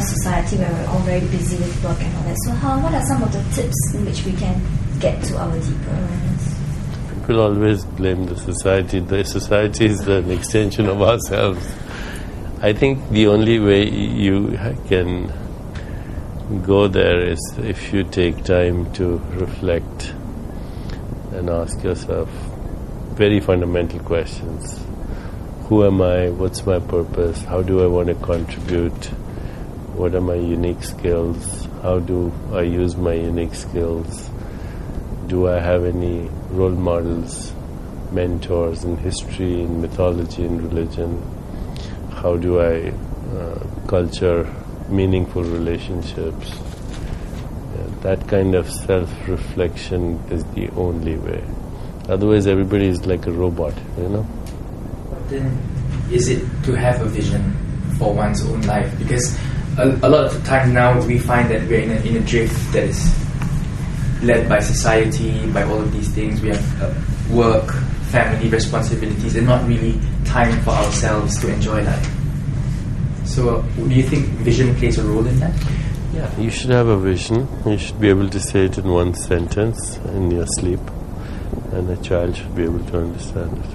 society where we're all very busy with work and all that. So what are some of the tips in which we can get to our deeper awareness? People always blame the society. The society is an extension of ourselves. I think the only way you can go there is if you take time to reflect and ask yourself very fundamental questions. Who am I? What's my purpose? How do I want to contribute? What are my unique skills? How do I use my unique skills? Do I have any role models, mentors in history, in mythology, in religion? How do I culture meaningful relationships? That kind of self-reflection is the only way. Otherwise, everybody is like a robot, But then, is it to have a vision for one's own life? Because a lot of the time now we find that we're in a drift that is led by society, by all of these things. We have work, family responsibilities, and not really time for ourselves to enjoy life. So, do you think vision plays a role in that? Yeah, you should have a vision. You should be able to say it in one sentence in your sleep, and a child should be able to understand it.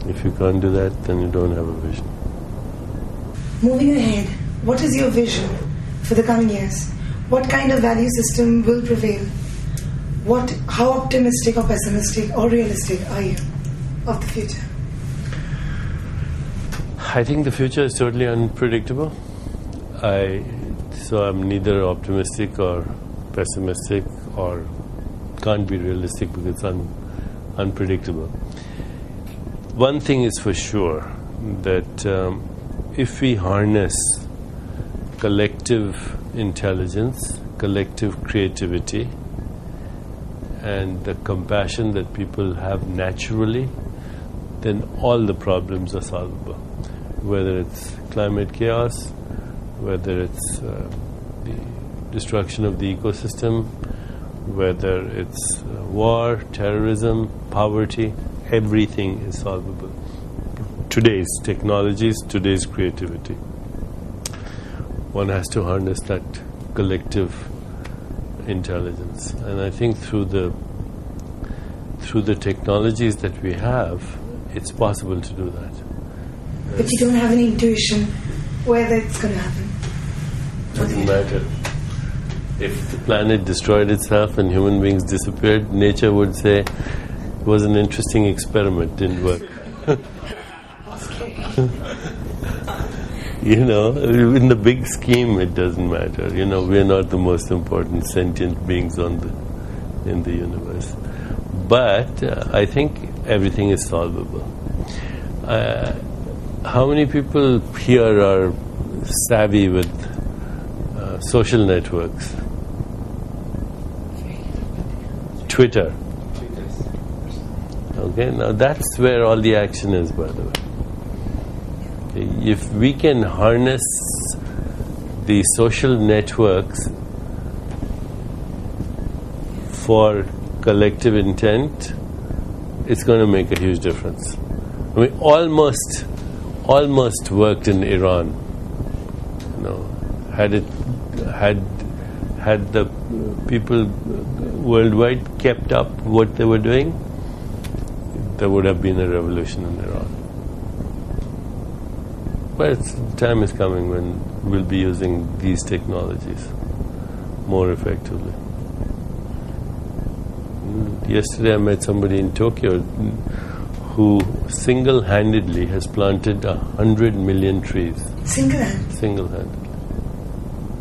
If you can't do that, then you don't have a vision. Moving ahead, what is your vision for the coming years? What kind of value system will prevail? How optimistic or pessimistic or realistic are you of the future? I think the future is totally unpredictable. So I'm neither optimistic or pessimistic or can't be realistic because it's unpredictable. One thing is for sure, that if we harness collective intelligence, collective creativity, and the compassion that people have naturally, then all the problems are solvable. Whether it's climate chaos, whether it's the destruction of the ecosystem, whether it's war, terrorism, poverty, everything is solvable. Today's technologies, today's creativity. One has to harness that collective intelligence. And I think through the technologies that we have, it's possible to do that. But you don't have any intuition whether it's going to happen. Doesn't matter. If the planet destroyed itself and human beings disappeared, nature would say it was an interesting experiment, didn't work. In the big scheme, it doesn't matter. We're not the most important sentient beings in the universe. But I think everything is solvable. How many people here are savvy with social networks? Twitter. Okay, now that's where all the action is, by the way. Okay, if we can harness the social networks for collective intent, it's going to make a huge difference. I mean, almost worked in Iran. Had the people worldwide kept up what they were doing, there would have been a revolution in Iran. But time is coming when we'll be using these technologies more effectively. Yesterday I met somebody in Tokyo who single-handedly has planted 100 million trees. Single-handedly.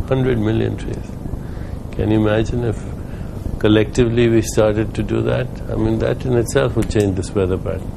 100 million trees. Can you imagine if collectively we started to do that? I mean, that in itself would change this weather pattern.